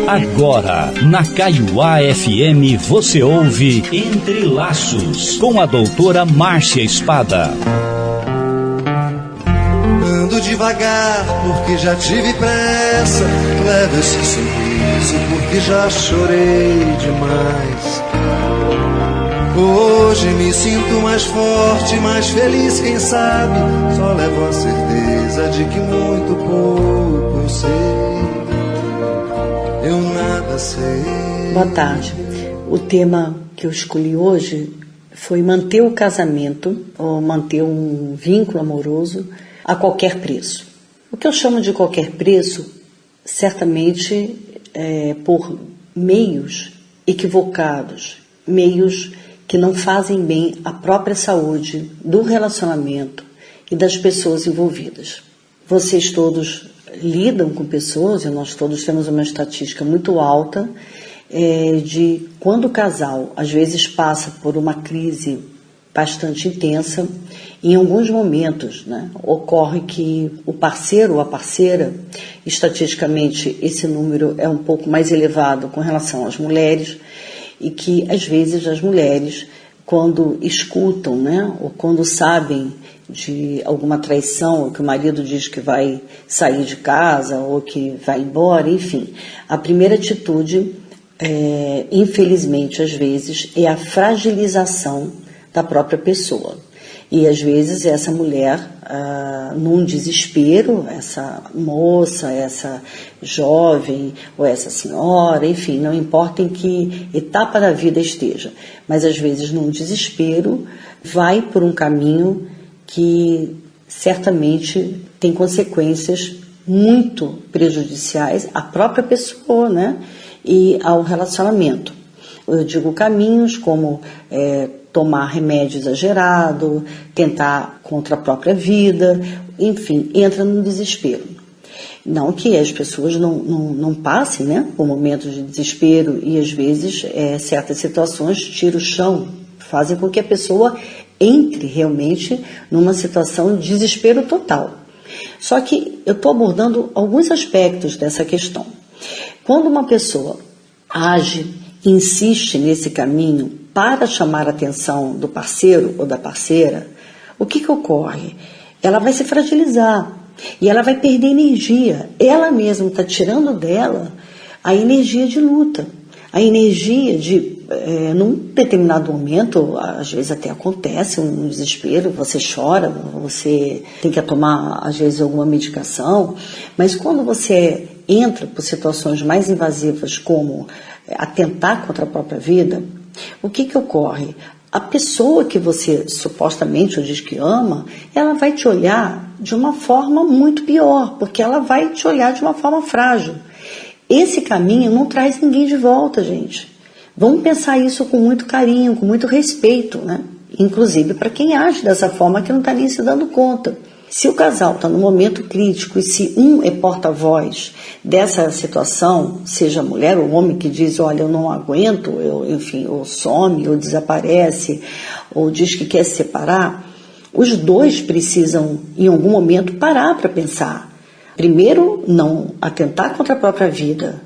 Agora, na Kaiowá FM, você ouve Entre Laços, com a doutora Márcia Espada. Ando devagar porque já tive pressa, levo esse sorriso porque já chorei demais. Hoje me sinto mais forte, mais feliz, quem sabe, só levo a certeza de que muito pouco eu sei. Eu nada sei. Boa tarde. O tema que eu escolhi hoje foi manter o casamento ou manter um vínculo amoroso a qualquer preço. O que eu chamo de qualquer preço, certamente por meios equivocados, meios que não fazem bem à própria saúde do relacionamento e das pessoas envolvidas. Vocês todos lidam com pessoas, e nós todos temos uma estatística muito alta de quando o casal às vezes passa por uma crise bastante intensa, em alguns momentos, ocorre que o parceiro ou a parceira, estatisticamente esse número é um pouco mais elevado com relação às mulheres, e que às vezes as mulheres, quando escutam, ou quando sabem de alguma traição, ou que o marido diz que vai sair de casa, ou que vai embora, enfim, a primeira atitude, infelizmente às vezes, é a fragilização da própria pessoa. E às vezes essa mulher, num desespero, essa moça, essa jovem ou essa senhora, enfim, não importa em que etapa da vida esteja, mas às vezes num desespero vai por um caminho que certamente tem consequências muito prejudiciais à própria pessoa, e ao relacionamento. Eu digo caminhos como tomar remédio exagerado, tentar contra a própria vida, enfim, entra no desespero. Não que as pessoas não passem, por momentos de desespero e às vezes certas situações tiram o chão, fazem com que a pessoa entre realmente numa situação de desespero total. Só que eu estou abordando alguns aspectos dessa questão. Quando uma pessoa age, insiste nesse caminho para chamar a atenção do parceiro ou da parceira, o que ocorre? Ela vai se fragilizar e ela vai perder energia. Ela mesma está tirando dela a energia de luta, a energia de, num determinado momento, às vezes até acontece um desespero, você chora, você tem que tomar, às vezes, alguma medicação, mas quando você entra por situações mais invasivas, como atentar contra a própria vida, o que ocorre? A pessoa que você supostamente diz que ama, ela vai te olhar de uma forma muito pior, porque ela vai te olhar de uma forma frágil. Esse caminho não traz ninguém de volta, gente. Vamos pensar isso com muito carinho, com muito respeito, Inclusive para quem age dessa forma que não está nem se dando conta. Se o casal está num momento crítico e se um é porta-voz dessa situação, seja a mulher ou o homem que diz, olha, eu não aguento, ou some, ou desaparece, ou diz que quer se separar, os dois precisam, em algum momento, parar para pensar. Primeiro, não atentar contra a própria vida,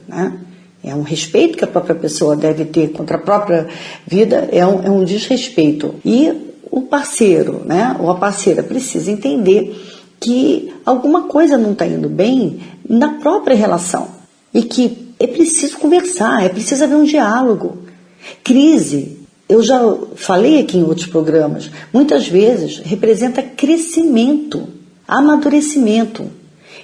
É um respeito que a própria pessoa deve ter contra a própria vida, é um desrespeito. E o parceiro, ou a parceira precisa entender que alguma coisa não está indo bem na própria relação e que é preciso conversar, é preciso haver um diálogo. Crise, eu já falei aqui em outros programas, muitas vezes representa crescimento, amadurecimento.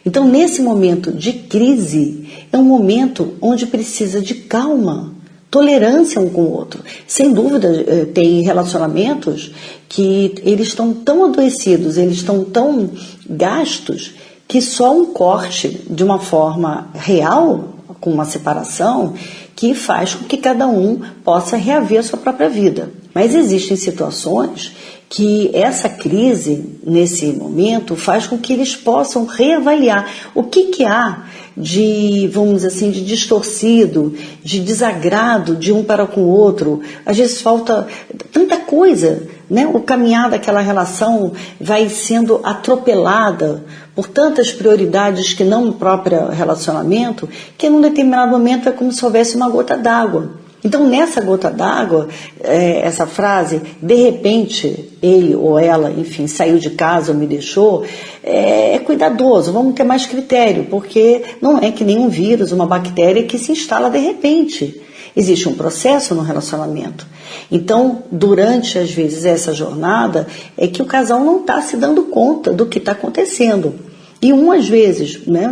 Então, nesse momento de crise, é um momento onde precisa de calma, tolerância um com o outro. Sem dúvida, tem relacionamentos que eles estão tão adoecidos, eles estão tão gastos, que só um corte de uma forma real, com uma separação, que faz com que cada um possa reaver a sua própria vida. Mas existem situações que essa crise, nesse momento, faz com que eles possam reavaliar o que há de, vamos dizer assim, de distorcido, de desagrado de um para com o outro. Às vezes falta tanta coisa, né? O caminhar daquela relação vai sendo atropelada por tantas prioridades que não no próprio relacionamento, que num determinado momento é como se houvesse uma gota d'água. Então, nessa gota d'água, essa frase, de repente, ele ou ela, enfim, saiu de casa ou me deixou, é cuidadoso, vamos ter mais critério, porque não é que nem um vírus, uma bactéria que se instala de repente. Existe um processo no relacionamento. Então, durante, às vezes, essa jornada, é que o casal não está se dando conta do que está acontecendo. E um, às vezes, né,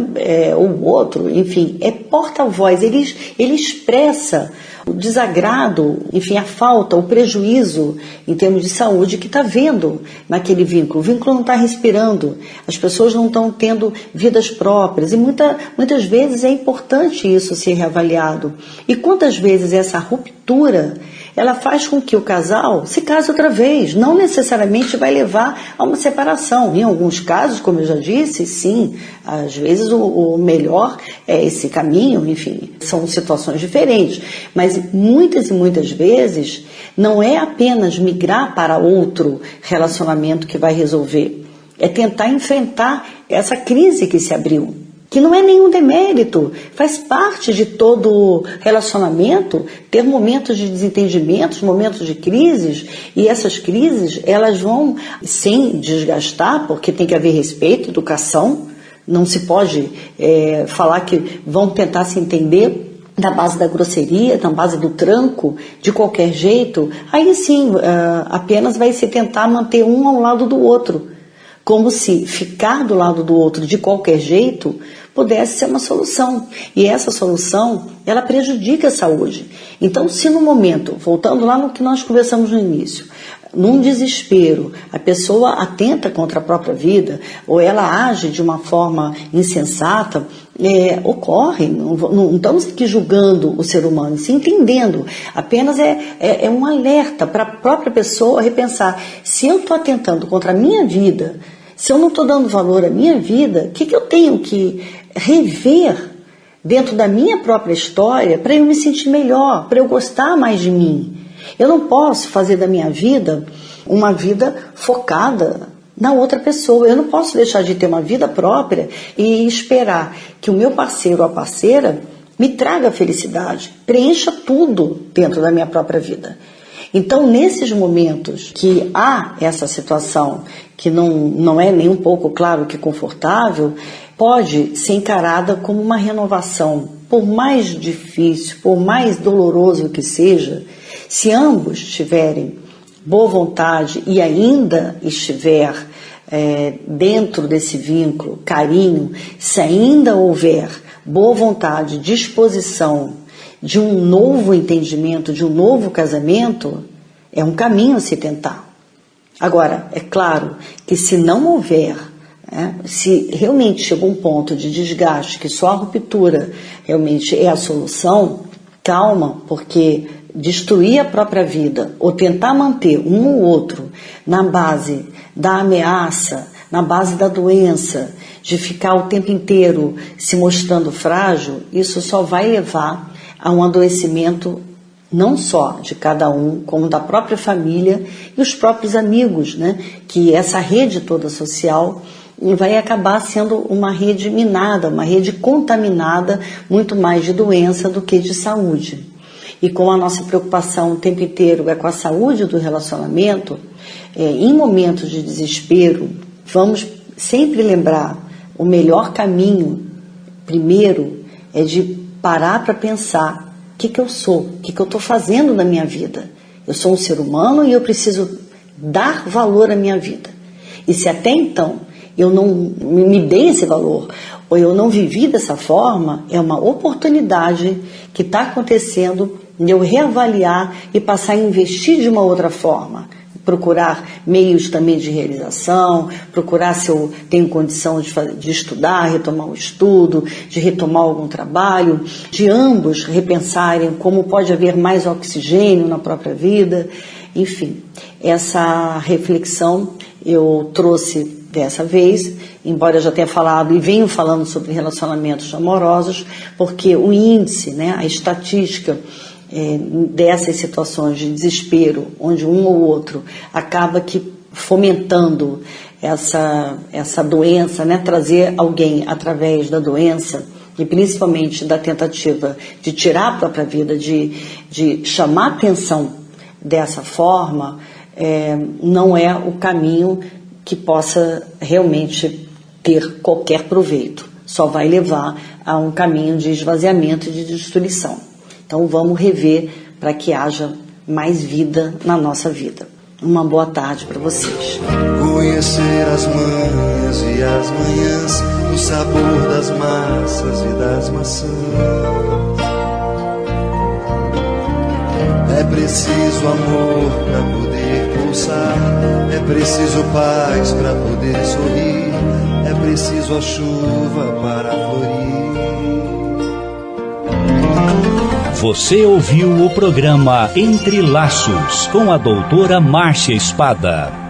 o outro, enfim, é porta-voz, ele expressa o desagrado, enfim, a falta, o prejuízo em termos de saúde que está vendo naquele vínculo. O vínculo não está respirando, as pessoas não estão tendo vidas próprias e muitas vezes é importante isso ser reavaliado. E quantas vezes essa ruptura ela faz com que o casal se case outra vez, não necessariamente vai levar a uma separação. Em alguns casos, como eu já disse, sim, às vezes o melhor é esse caminho, enfim, são situações diferentes, mas muitas e muitas vezes não é apenas migrar para outro relacionamento que vai resolver, é tentar enfrentar essa crise que se abriu. Que não é nenhum demérito, faz parte de todo relacionamento ter momentos de desentendimentos, momentos de crises, e essas crises elas vão sem desgastar, porque tem que haver respeito, educação, não se pode falar que vão tentar se entender na base da grosseria, na base do tranco, de qualquer jeito, aí sim apenas vai se tentar manter um ao lado do outro, como se ficar do lado do outro de qualquer jeito pudesse ser uma solução. E essa solução, ela prejudica a saúde. Então, se no momento, voltando lá no que nós conversamos no início, num desespero, a pessoa atenta contra a própria vida, ou ela age de uma forma insensata, ocorre, não estamos aqui julgando o ser humano, sim entendendo, apenas é um alerta para a própria pessoa repensar, se eu estou atentando contra a minha vida, se eu não estou dando valor à minha vida, o que eu tenho que rever dentro da minha própria história para eu me sentir melhor, para eu gostar mais de mim? Eu não posso fazer da minha vida uma vida focada na outra pessoa. Eu não posso deixar de ter uma vida própria e esperar que o meu parceiro ou a parceira me traga felicidade, preencha tudo dentro da minha própria vida. Então, nesses momentos que há essa situação que não é nem um pouco, claro, que confortável, pode ser encarada como uma renovação. Por mais difícil, por mais doloroso que seja, se ambos tiverem boa vontade e ainda estiver dentro desse vínculo, carinho, se ainda houver boa vontade, disposição de um novo entendimento, de um novo casamento, é um caminho a se tentar. Agora, é claro que se não houver, se realmente chegou um ponto de desgaste, que só a ruptura realmente é a solução, calma, porque destruir a própria vida ou tentar manter um ou outro na base da ameaça, na base da doença, de ficar o tempo inteiro se mostrando frágil, isso só vai levar a um adoecimento não só de cada um, como da própria família e os próprios amigos, né? Que essa rede toda social vai acabar sendo uma rede minada, uma rede contaminada, muito mais de doença do que de saúde. E com a nossa preocupação o tempo inteiro com a saúde do relacionamento, em momentos de desespero, vamos sempre lembrar, o melhor caminho, primeiro, é de parar para pensar o que eu sou, o que eu estou fazendo na minha vida. Eu sou um ser humano e eu preciso dar valor à minha vida. E se até então eu não me dei esse valor, ou eu não vivi dessa forma, é uma oportunidade que está acontecendo de eu reavaliar e passar a investir de uma outra forma. Procurar meios também de realização, procurar se eu tenho condição de estudar, retomar o estudo, de retomar algum trabalho, de ambos repensarem como pode haver mais oxigênio na própria vida. Enfim, essa reflexão eu trouxe dessa vez, embora eu já tenha falado e venho falando sobre relacionamentos amorosos, porque o índice, né, a estatística dessas situações de desespero, onde um ou outro acaba que fomentando essa doença, né, trazer alguém através da doença, e principalmente da tentativa de tirar a própria vida, de chamar atenção dessa forma, não é o caminho que possa realmente ter qualquer proveito. Só vai levar a um caminho de esvaziamento e de destruição. Então vamos rever para que haja mais vida na nossa vida. Uma boa tarde para vocês. Conhecer as manhas e as manhãs, o sabor das massas e das maçãs. É preciso amor para poder pulsar, é preciso paz para poder sorrir, é preciso a chuva para florir. Você ouviu o programa Entre Laços, com a doutora Márcia Espada.